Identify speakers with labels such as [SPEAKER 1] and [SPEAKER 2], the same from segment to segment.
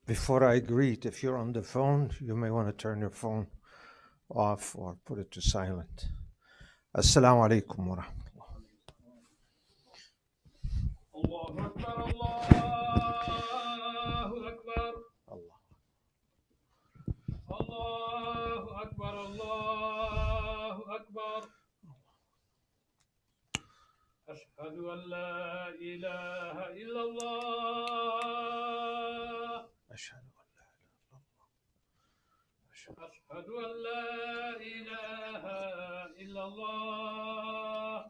[SPEAKER 1] Before I greet, if you're on the phone, you may want to turn your phone off or put it to silent. Assalamu alaikum wa rahmatullah.
[SPEAKER 2] Allahu Akbar, Allahu Akbar,
[SPEAKER 1] Allah.
[SPEAKER 2] Allahu Akbar, Allahu Akbar. Ashhadu an la ilaha illallah.
[SPEAKER 1] Ashhadu an la
[SPEAKER 2] أشهد أن لا إله إلا الله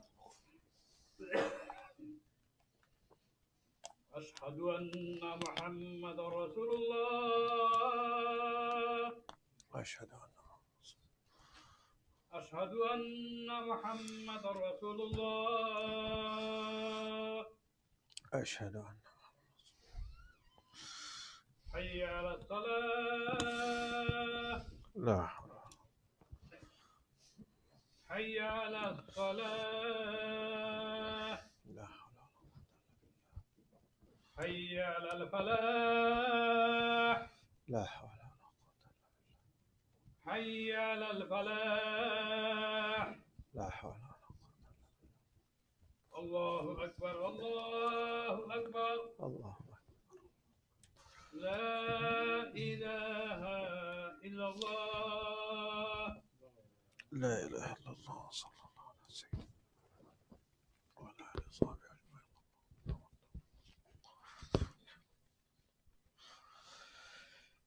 [SPEAKER 2] أشهد أن محمد رسول الله
[SPEAKER 1] أشهد
[SPEAKER 2] أشهد أن محمد رسول الله
[SPEAKER 1] أشهد أن
[SPEAKER 2] حي على الصلاة
[SPEAKER 1] لا حول
[SPEAKER 2] حي على الصلاة
[SPEAKER 1] لا حول
[SPEAKER 2] حي على الفلاح
[SPEAKER 1] لا حول
[SPEAKER 2] حي على الفلاح
[SPEAKER 1] لا حول
[SPEAKER 2] الله أكبر الله أكبر
[SPEAKER 1] الله
[SPEAKER 2] لا إله إلا الله
[SPEAKER 1] لا إله إلا الله صلى الله عليه وسلم وعلى آله وصحبه أجمعين.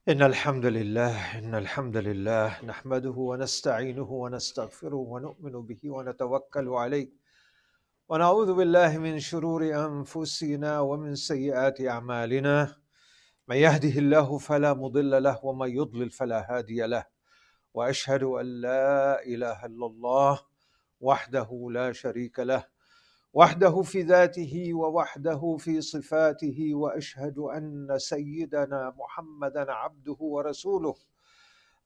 [SPEAKER 1] إن الحمد لله نحمده ونستعينه ونستغفره ونؤمن به ونتوكل عليه ونعوذ بالله من شرور أنفسنا ومن سيئات أعمالنا من يهده الله فلا مضل له ومن يضلل فلا هادي له وأشهد أن لا إله إلا الله وحده لا شريك له وحده في ذاته ووحده في صفاته وأشهد أن سيدنا محمدا عبده ورسوله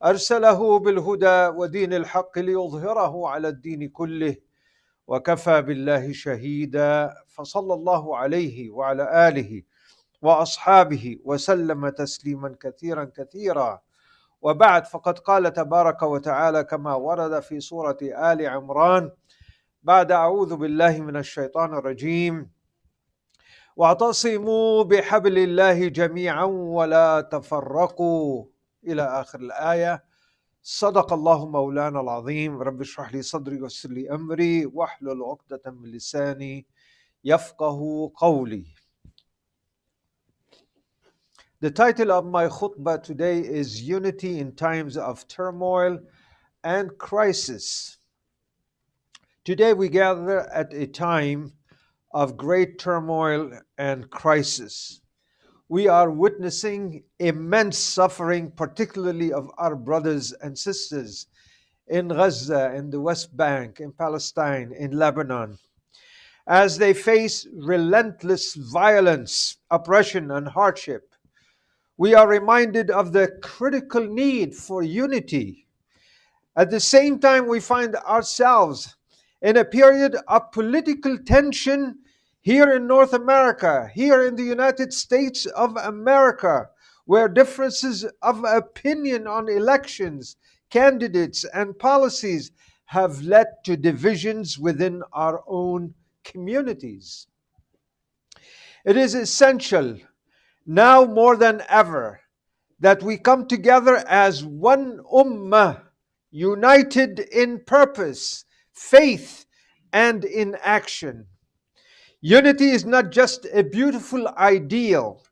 [SPEAKER 1] أرسله بالهدى ودين الحق ليظهره على الدين كله وكفى بالله شهيدا فصلى الله عليه وعلى آله وأصحابه وسلم تسليما كثيرا وبعد فقد قال تبارك وتعالى كما ورد في سورة آل عمران بعد أعوذ بالله من الشيطان الرجيم واعتصموا بحبل الله جميعا ولا تفرقوا إلى آخر الآية. صدق الله مولانا العظيم. رب اشرح لي صدري ويسر لي أمري واحلل عقدة من لساني يفقه قولي. The title of my khutbah today is Unity in Times of Turmoil and Crisis. Today we gather at a time of great turmoil and crisis. We are witnessing immense suffering, particularly of our brothers and sisters in Gaza, in the West Bank, in Palestine, in Lebanon, as they face relentless violence, oppression, and hardship. We are reminded of the critical need for unity. At the same time, we find ourselves in a period of political tension here in North America, here in the United States of America, where differences of opinion on elections, candidates, and policies have led to divisions within our own communities. It is essential now more than ever that we come together as one ummah, united in purpose, faith, and in action. Unity is not just a beautiful ideal.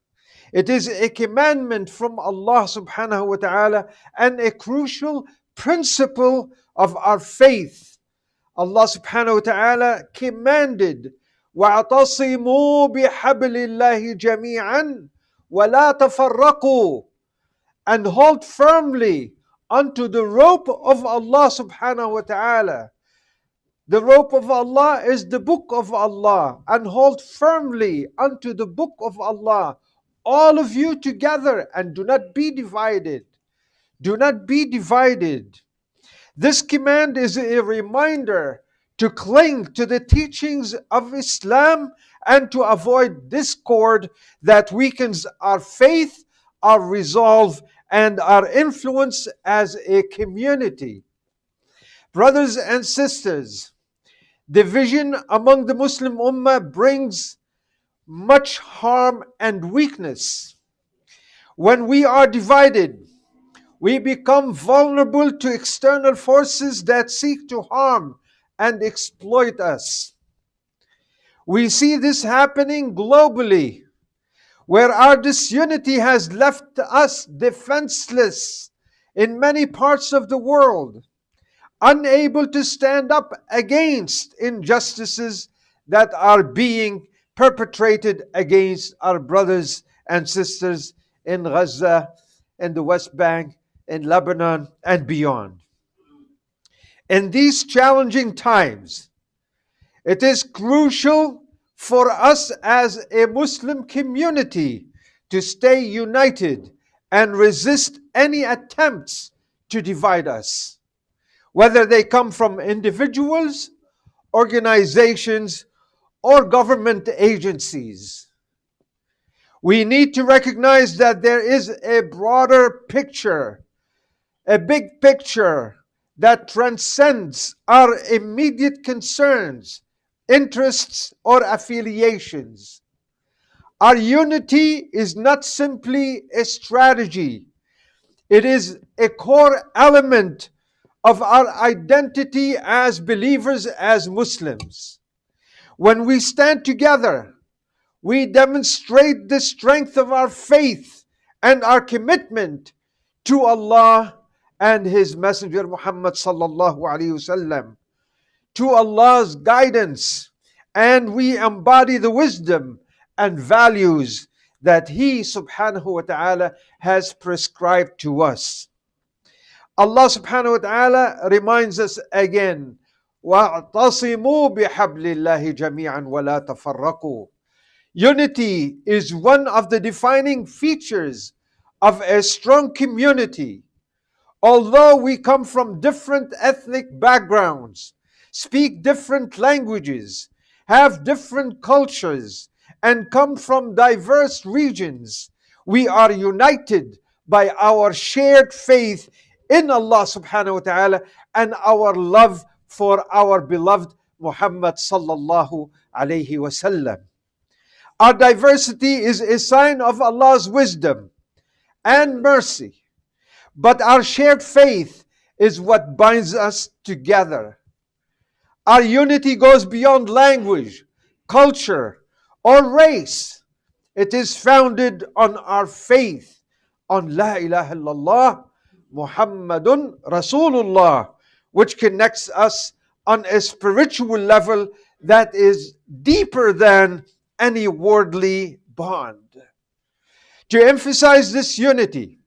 [SPEAKER 1] It is a commandment from Allah subhanahu wa ta'ala and a crucial principle of our faith. Allah subhanahu wa ta'ala commanded, وَاعْتَصِمُوا بِحَبْلِ اللَّهِ جَمِيعًا وَلَا تَفَرَّقُوا, and hold firmly onto the rope of Allah subhanahu wa ta'ala. The rope of Allah is the book of Allah, and hold firmly unto the book of Allah, all of you together, and do not be divided. Do not be divided. This command is a reminder to cling to the teachings of Islam and to avoid discord that weakens our faith, our resolve, and our influence as a community. Brothers and sisters, division among the Muslim Ummah brings much harm and weakness. When we are divided, we become vulnerable to external forces that seek to harm and exploit us. We see this happening globally, where our disunity has left us defenseless in many parts of the world, unable to stand up against injustices that are being perpetrated against our brothers and sisters in Gaza, in the West Bank, in Lebanon, and beyond. In these challenging times, it is crucial for us as a Muslim community to stay united and resist any attempts to divide us, whether they come from individuals, organizations, or government agencies. We need to recognize that there is a broader picture, a big picture that transcends our immediate concerns, interests, or affiliations. Our unity is not simply a strategy, it is a core element of our identity as believers, as Muslims. When we stand together, we demonstrate the strength of our faith and our commitment to Allah and His Messenger Muhammad sallallahu alaihi wasallam, to Allah's guidance, and we embody the wisdom and values that He subhanahu wa ta'ala has prescribed to us. Allah subhanahu wa ta'ala reminds us again, وَاعْتَصِمُوا بِحَبْلِ اللَّهِ جَمِيعًا وَلَا تَفَرَّقُوا. Unity is one of the defining features of a strong community. Although we come from different ethnic backgrounds, speak different languages, have different cultures, and come from diverse regions, we are united by our shared faith in Allah subhanahu wa ta'ala and our love for our beloved Muhammad sallallahu alayhi wasallam. Our diversity is a sign of Allah's wisdom and mercy, but our shared faith is what binds us together. Our unity goes beyond language, culture, or race. It is founded on our faith on La ilaha illallah Muhammadun Rasulullah, which connects us on a spiritual level that is deeper than any worldly bond. To emphasize this unity,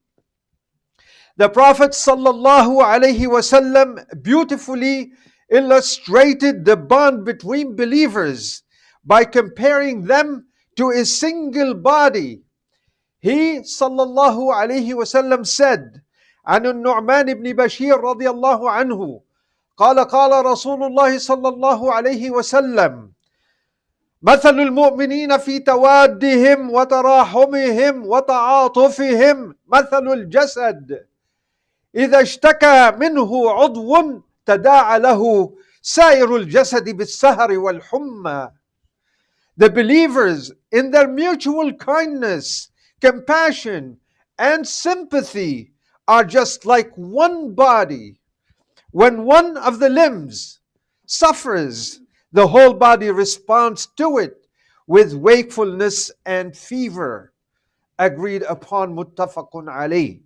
[SPEAKER 1] the Prophet sallallahu alaihi wasallam beautifully illustrated the bond between believers by comparing them to a single body. He sallallahu alaihi wasallam said, عن النعمان بن بشير رضي الله عنه قال قال رسول الله صلى الله عليه وسلم مثل المؤمنين في توادهم وتراحمهم وتعاطفهم مثل الجسد إذا اشتكى منه عضو تداعى له سائر الجسد بالسهر والحمى. The believers, in their mutual kindness, compassion, and sympathy, are just like one body. When one of the limbs suffers, the whole body responds to it with wakefulness and fever. Agreed upon, muttafaqun alayh.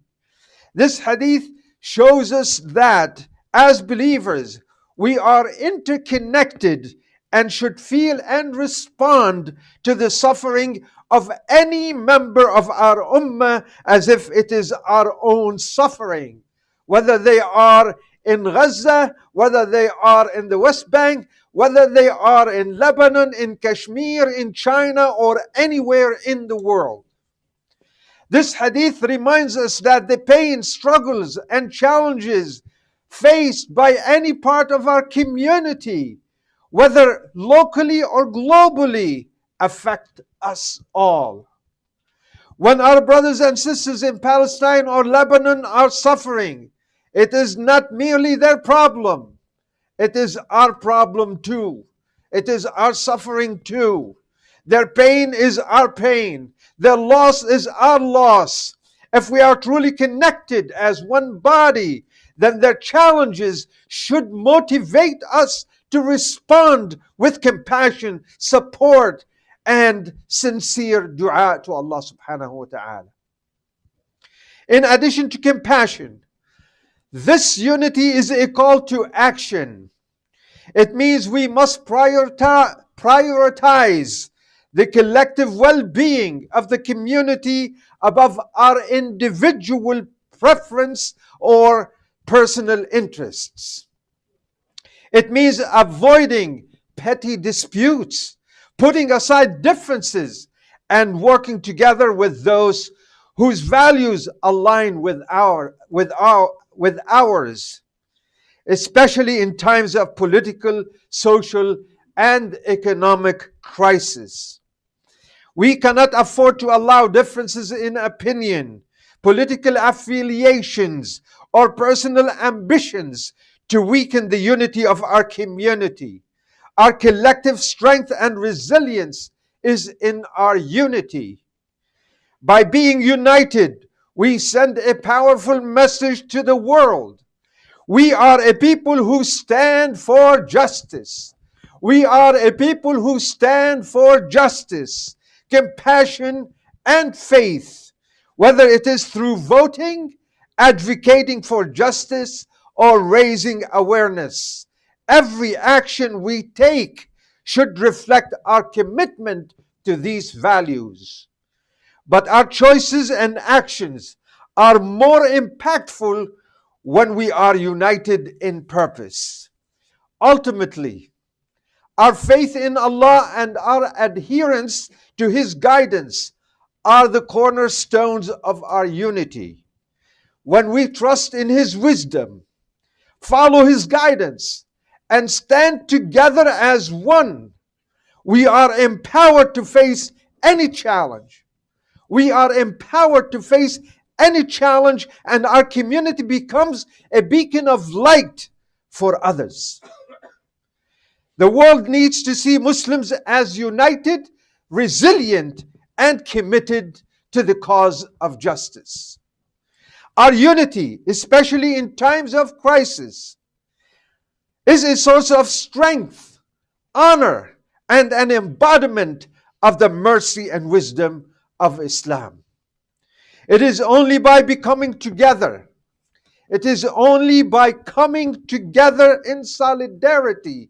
[SPEAKER 1] This hadith shows us that as believers, we are interconnected and should feel and respond to the suffering of any member of our ummah as if it is our own suffering. Whether they are in Gaza, whether they are in the West Bank, whether they are in Lebanon, in Kashmir, in China, or anywhere in the world. This hadith reminds us that the pain, struggles, and challenges faced by any part of our community, whether locally or globally, affect us all. When our brothers and sisters in Palestine or Lebanon are suffering, it is not merely their problem. It is our problem too. It is our suffering too. Their pain is our pain. Their loss is our loss. If we are truly connected as one body, then their challenges should motivate us to respond with compassion, support, and sincere dua to Allah subhanahu wa ta'ala. In addition to compassion, this unity is a call to action. It means we must prioritize the collective well-being of the community above our individual preference or personal interests. It means avoiding petty disputes, putting aside differences, and working together with those whose values align with ours, especially in times of political, social, and economic crisis. We cannot afford to allow differences in opinion, political affiliations, or personal ambitions to weaken the unity of our community. Our collective strength and resilience is in our unity. By being united, we send a powerful message to the world. We are a people who stand for justice. We are a people who stand for justice, compassion, and faith, whether it is through voting, advocating for justice, or raising awareness. Every action we take should reflect our commitment to these values. But our choices and actions are more impactful when we are united in purpose. Ultimately, our faith in Allah and our adherence to His guidance are the cornerstones of our unity. When we trust in His wisdom, follow His guidance, and stand together as one, we are empowered to face any challenge. We are empowered to face any challenge, and our community becomes a beacon of light for others. The world needs to see Muslims as united, resilient, and committed to the cause of justice. Our unity, especially in times of crisis, is a source of strength, honor, and an embodiment of the mercy and wisdom of Islam. It is only by becoming together, it is only by coming together in solidarity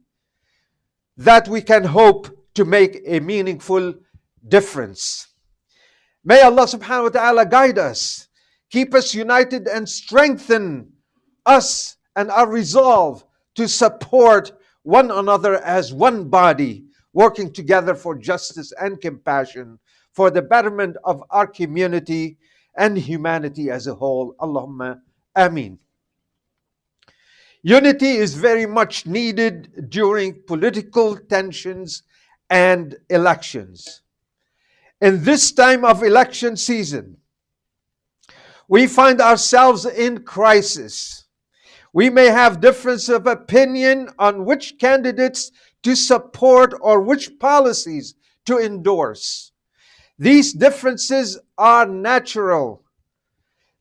[SPEAKER 1] that we can hope to make a meaningful difference. May Allah subhanahu wa ta'ala guide us, keep us united, and strengthen us and our resolve to support one another as one body, working together for justice and compassion, for the betterment of our community and humanity as a whole. Allahumma Ameen. Unity is very much needed during political tensions and elections. In this time of election season, we find ourselves in crisis. We may have difference of opinion on which candidates to support or which policies to endorse. These differences are natural.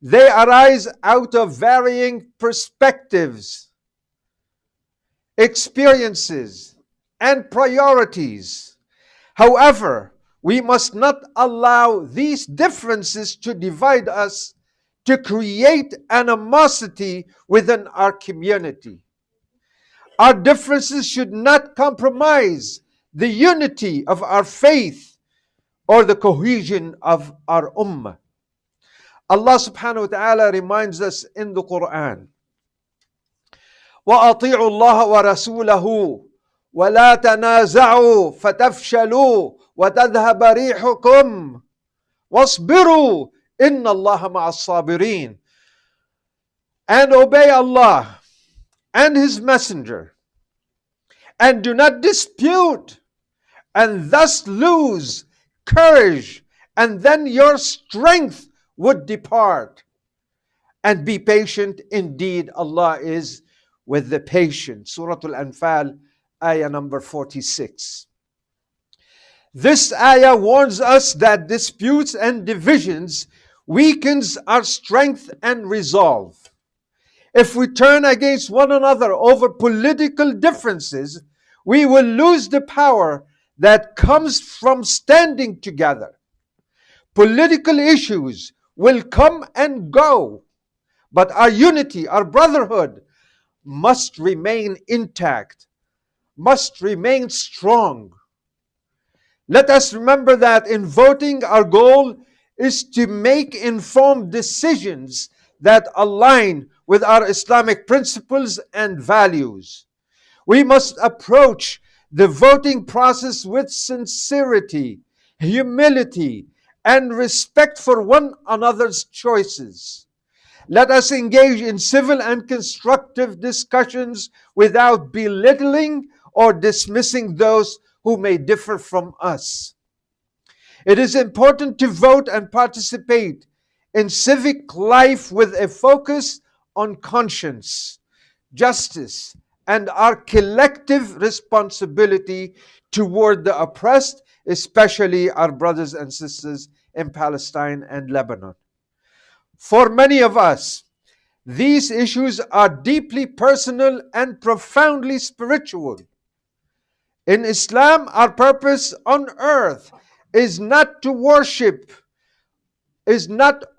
[SPEAKER 1] They arise out of varying perspectives, experiences, and priorities. However, we must not allow these differences to divide us, to create animosity within our community. Our differences should not compromise the unity of our faith or the cohesion of our ummah. Allah subhanahu wa ta'ala reminds us in the Quran, وَأَطِيعُوا اللَّهَ وَرَسُولَهُ وَلَا تَنَازَعُوا فَتَفْشَلُوا وَتَذْهَبَ رِيحُكُمْ وَاصْبِرُوا إِنَّ اللَّهَ مَعَ الصَّابِرِينَ. And obey Allah and His Messenger, and do not dispute, and thus lose courage and then your strength would depart. And be patient. Indeed, Allah is with the patient. Surah Al-Anfal, ayah number 46. This ayah warns us that disputes and divisions weakens our strength and resolve. If we turn against one another over political differences, we will lose the power that comes from standing together. Political issues will come and go, but our unity, our brotherhood, must remain intact, must remain strong. Let us remember that in voting, our goal is to make informed decisions that align with our Islamic principles and values. We must approach the voting process with sincerity, humility, and respect for one another's choices. Let us engage in civil and constructive discussions without belittling or dismissing those who may differ from us. It is important to vote and participate in civic life with a focus on conscience, justice, and our collective responsibility toward the oppressed, especially our brothers and sisters in Palestine and Lebanon. For many of us, these issues are deeply personal and profoundly spiritual. In Islam, our purpose on earth is not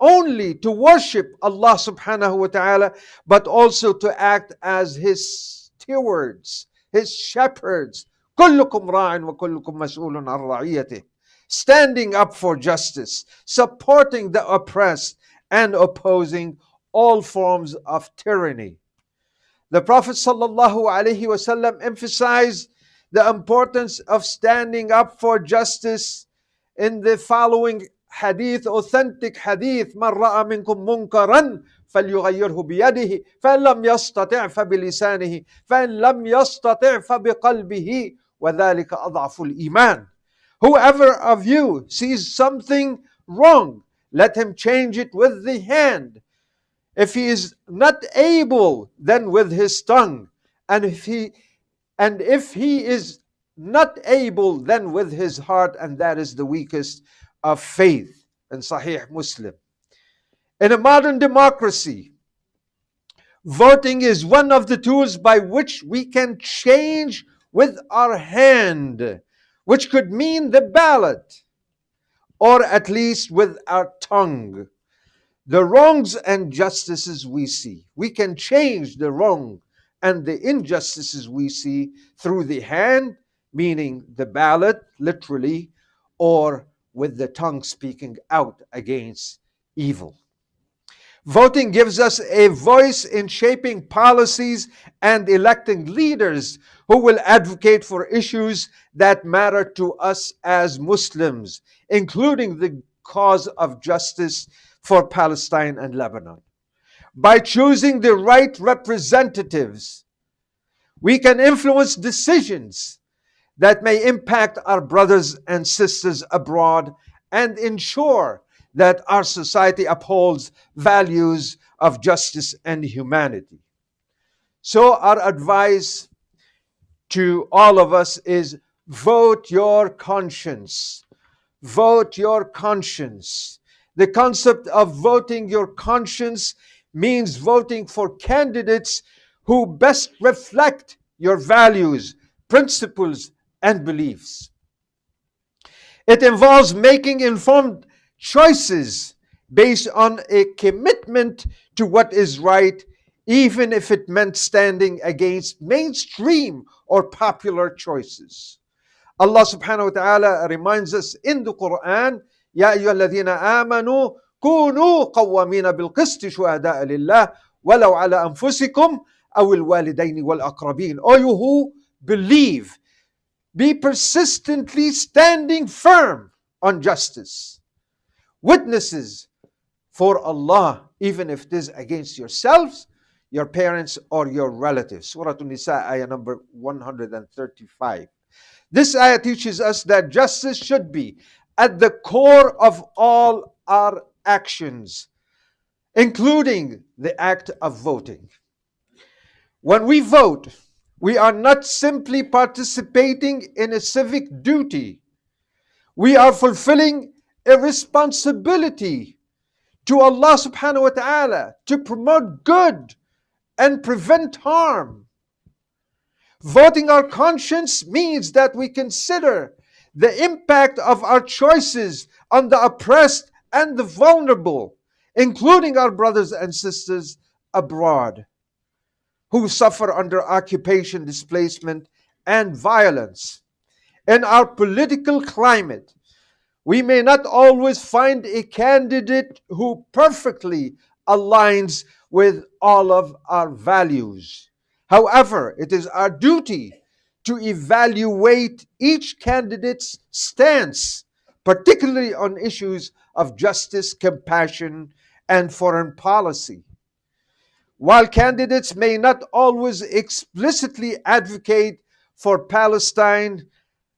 [SPEAKER 1] only to worship Allah subhanahu wa ta'ala, but also to act as His stewards, His shepherds. كلكم راع وكلكم مسؤول عن رعيته. Standing up for justice, supporting the oppressed, and opposing all forms of tyranny. The Prophet sallallahu alaihi wasallam emphasized the importance of standing up for justice in the following hadith, authentic hadith: من رأى منكم منكرا فليغيره بيده فإن لم يستطع فبلسانه فإن لم يستطع فبقلبه وذلك أضعف الإيمان. Whoever of you sees something wrong, let him change it with the hand. If he is not able, then with his tongue. And if he is not able, then with his heart, and that is the weakest of faith. In Sahih Muslim. In a modern democracy, voting is one of the tools by which we can change with our hand, which could mean the ballot, or at least with our tongue. The wrongs and injustices we see, we can change the wrong and the injustices we see through the hand, meaning the ballot, literally, or with the tongue speaking out against evil. Voting gives us a voice in shaping policies and electing leaders who will advocate for issues that matter to us as Muslims, including the cause of justice for Palestine and Lebanon. By choosing the right representatives, we can influence decisions that may impact our brothers and sisters abroad and ensure that our society upholds values of justice and humanity. So our advice to all of us is vote your conscience. Vote your conscience. The concept of voting your conscience means voting for candidates who best reflect your values, principles, and beliefs. It involves making informed choices based on a commitment to what is right, even if it meant standing against mainstream or popular choices. Allah subhanahu wa ta'ala reminds us in the Quran, يا أيها الذين آمنوا كونوا قوامين بالقسط شهداء لله ولو على أنفسكم أو الوالدين والأقربين. O you who believe, be persistently standing firm on justice. Witnesses for Allah, even if it is against yourselves, your parents, or your relatives. Surah An-Nisa, ayah number 135. This ayah teaches us that justice should be at the core of all our actions, including the act of voting. When we vote, we are not simply participating in a civic duty, we are fulfilling a responsibility to Allah subhanahu wa ta'ala to promote good and prevent harm. Voting our conscience means that we consider the impact of our choices on the oppressed and the vulnerable, including our brothers and sisters abroad who suffer under occupation, displacement, and violence. In our political climate, we may not always find a candidate who perfectly aligns with all of our values. However, it is our duty to evaluate each candidate's stance, particularly on issues of justice, compassion, and foreign policy. While candidates may not always explicitly advocate for Palestine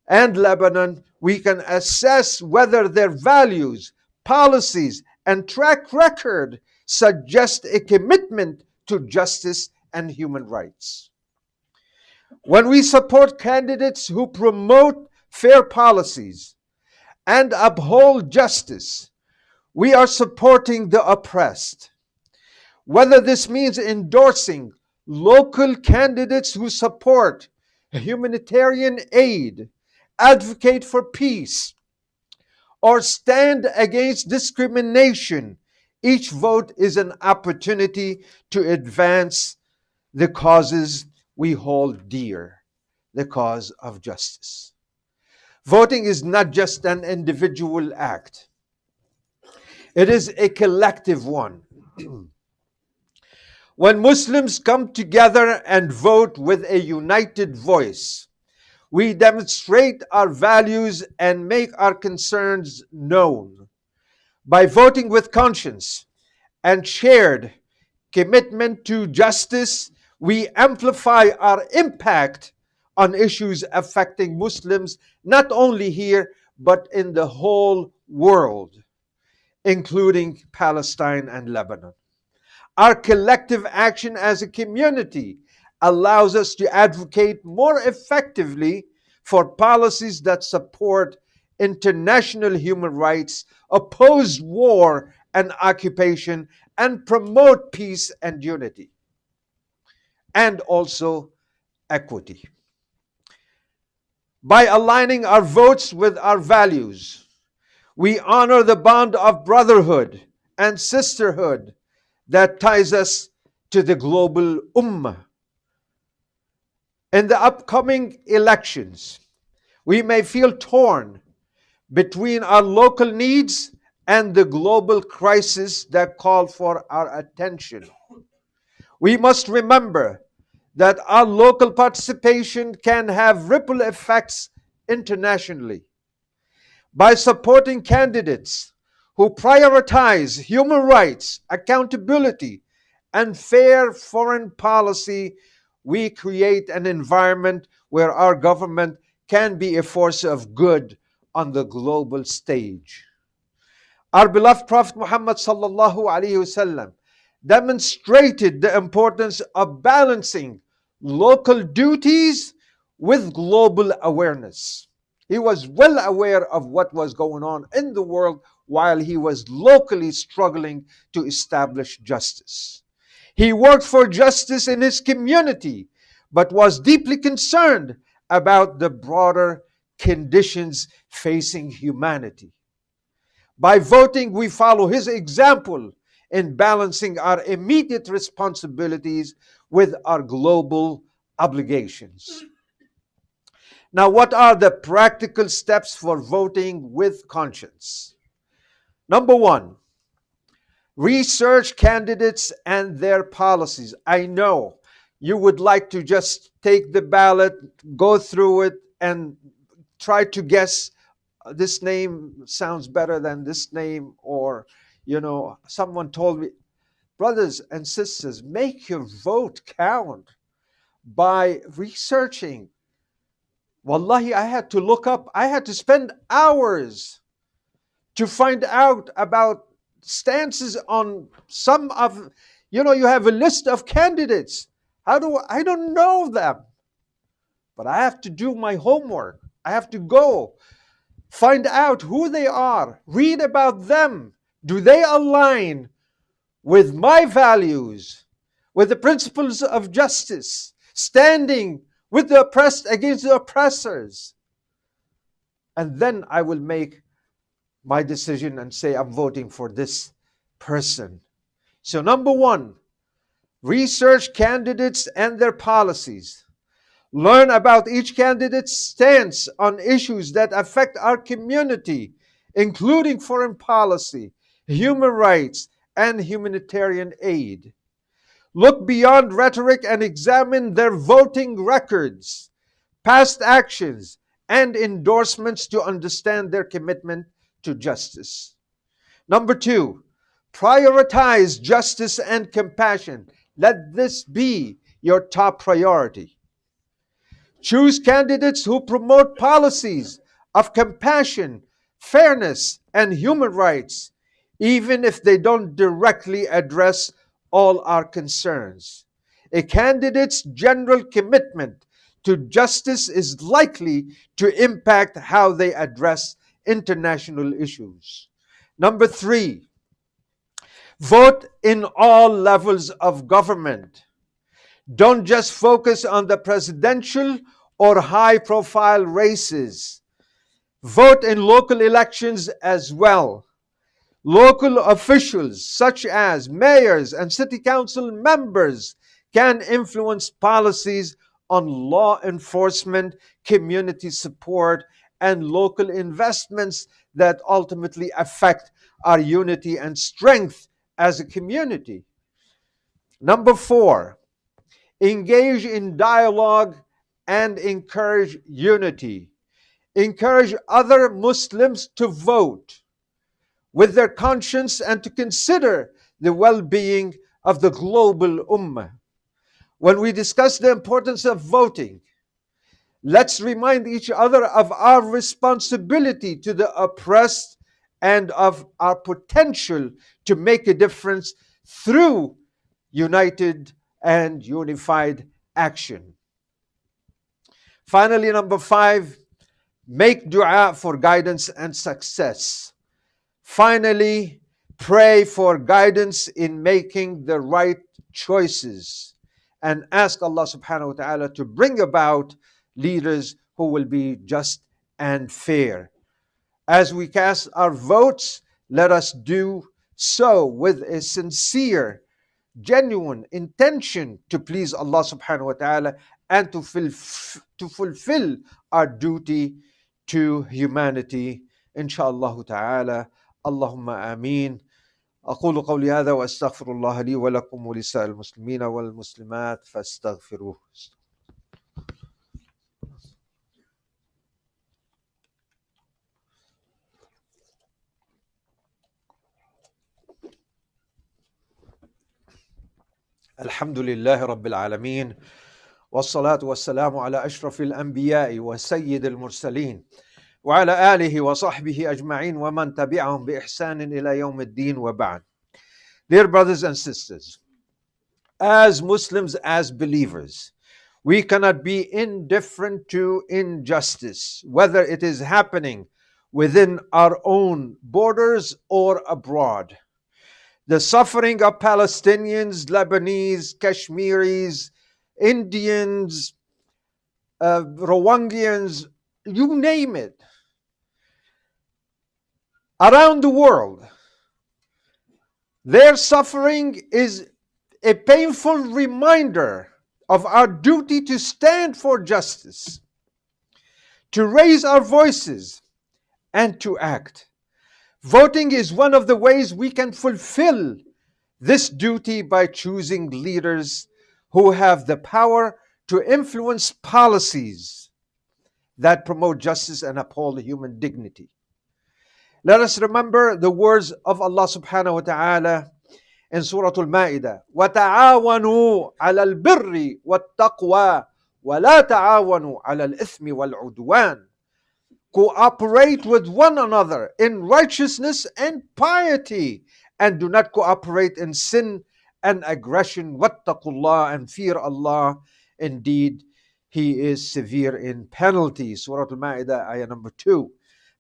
[SPEAKER 1] and Lebanon, we can assess whether their values, policies, and track record suggest a commitment to justice and human rights. When we support candidates who promote fair policies and uphold justice, we are supporting the oppressed. Whether this means endorsing local candidates who support humanitarian aid, advocate for peace, or stand against discrimination, each vote is an opportunity to advance the causes we hold dear, the cause of justice. Voting is not just an individual act, it is a collective one. When Muslims come together and vote with a united voice, we demonstrate our values and make our concerns known. By voting with conscience and shared commitment to justice, we amplify our impact on issues affecting Muslims not only here but in the whole world, including Palestine and Lebanon. Our collective action as a community allows us to advocate more effectively for policies that support international human rights, oppose war and occupation, and promote peace and unity, and also equity. By aligning our votes with our values, we honor the bond of brotherhood and sisterhood that ties us to the global ummah. In the upcoming elections, we may feel torn between our local needs and the global crisis that call for our attention. We must remember that our local participation can have ripple effects internationally. By supporting candidates who prioritize human rights, accountability, and fair foreign policy, we create an environment where our government can be a force of good on the global stage. Our beloved Prophet Muhammad sallallahu alaihi wasallam demonstrated the importance of balancing local duties with global awareness. He was well aware of what was going on in the world while he was locally struggling to establish justice. He worked for justice in his community, but was deeply concerned about the broader conditions facing humanity. By voting, we follow his example in balancing our immediate responsibilities with our global obligations. Now, what are the practical steps for voting with conscience? Number one, research candidates and their policies. I know you would like to just take the ballot, go through it, and try to guess this name sounds better than this name, or, someone told me, brothers and sisters, make your vote count by researching. Wallahi, I had to look up, I had to spend hours to find out about stances on some of, you have a list of candidates. I don't know them, but I have to do my homework. I have to go find out who they are, read about them. Do they align with my values, with the principles of justice, standing with the oppressed against the oppressors? And then I will make my decision and say, I'm voting for this person. So, number one, research candidates and their policies. Learn about each candidate's stance on issues that affect our community, including foreign policy, human rights, and humanitarian aid. Look beyond rhetoric and examine their voting records, past actions, and endorsements to understand their commitment to justice. Number two, prioritize justice and compassion. Let this be your top priority. Choose candidates who promote policies of compassion, fairness, and human rights, even if they don't directly address all our concerns. A candidate's general commitment to justice is likely to impact how they address international issues. Number three, vote in all levels of government. Don't just focus on the presidential or high-profile races. Vote in local elections as well. Local officials, such as mayors and city council members, can influence policies on law enforcement, community support, and local investments that ultimately affect our unity and strength as a community. Number four, engage in dialogue and encourage unity. Encourage other Muslims to vote with their conscience and to consider the well-being of the global ummah. When we discuss the importance of voting, let's remind each other of our responsibility to the oppressed and of our potential to make a difference through united and unified action. Finally, number five, make dua for guidance and success. Finally, pray for guidance in making the right choices and ask Allah subhanahu wa ta'ala to bring about leaders who will be just and fair. As we cast our votes, let us do so with a sincere, genuine intention to please Allah subhanahu wa ta'ala and to fulfill our duty to humanity. Inshallah ta'ala. Allahumma ameen. أقول قولي هذا وأستغفر الله لي ولكم ولسائر المسلمين والمسلمات فاستغفروه. الحمد لله رب العالمين والصلاة والسلام على أشرف الأنبياء وسيد المرسلين وعلى آله وصحبه أجمعين ومن تبعهم بإحسان إلى يوم الدين وبعد. Dear brothers and sisters, as Muslims, as believers, we cannot be indifferent to injustice, whether it is happening within our own borders or abroad. The suffering of Palestinians, Lebanese, Kashmiris, Indians, Rwandians, you name it, around the world, their suffering is a painful reminder of our duty to stand for justice, to raise our voices, and to act. Voting is one of the ways we can fulfill this duty by choosing leaders who have the power to influence policies that promote justice and uphold human dignity. Let us remember the words of Allah subhanahu wa ta'ala in Surah Al-Ma'idah. وَتَعَاوَنُوا عَلَى الْبِرِّ وَالتَّقْوَى وَلَا تَعَاوَنُوا عَلَى الْإِثْمِ وَالْعُدْوَانِ. Cooperate with one another in righteousness and piety, and do not cooperate in sin and aggression. Wattaqullah, and fear Allah. Indeed, He is severe in penalties. Surah Al-Ma'idah, ayah number 2.